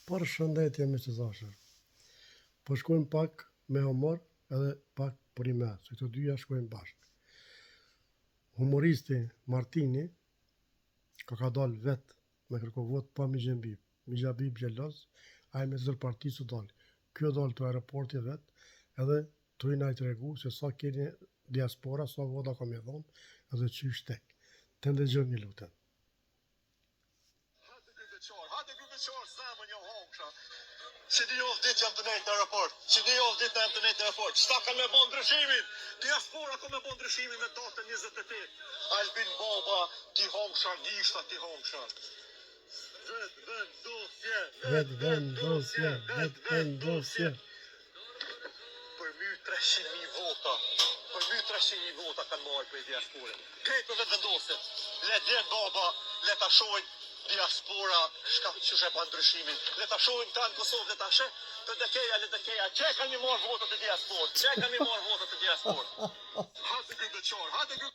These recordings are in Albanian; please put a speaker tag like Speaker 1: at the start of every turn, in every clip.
Speaker 1: Për shëndetje me që zashër. Po shkojmë pak me humor edhe pak për ime, se këto dyja shkojmë bashkë. Humoristi Martini ka dalë vetë me kërko votë pa Mixhembib. Mixhembib gjeloz, a i me zërë parti së dalë. Kjo dalë të aeroporti vetë edhe të rinaj të regu se sa keni diaspora, sa vota ka me dhonë edhe qysh tek. Të ndëgjëm një lutën.
Speaker 2: Hajde gjyqtar, zemën jo hongsha. Si di javë ditë jam të nejtë në aeroport. Si di javë ditë jam të nejtë në aeroport. Qëta kanë me bon ndryshimin? Diaspora ka me bon ndryshimin me datën 28. Albin Baba, ti hongsha, gishta ti hongsha. Vetë vendosje. Për my 300.000 vota. Për my 300.000 vota kanë marrë për diasporën. Kejtë vetë vendosje. Le djenë baba, le ta shojnë diaspora shka që shë e pa ndryshimin. Le ta shojnë ta në Kosovë, le ta shë të dekeja. Që e kanë mi marrë votat e diasporë? Hajde ky dëqar, hajde ky...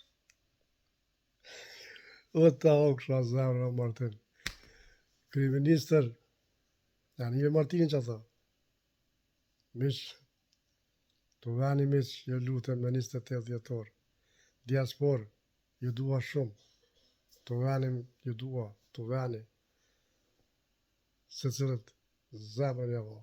Speaker 1: O ta hoksha zemra Martin. Kryeministër, janë një Martinin që tha. Mish, të veni mish, ju lutem me 28 dhjetor. Diaspor, ju dua shumë. Të venim, ju dua, të veni. Se cilët zemrën ja va.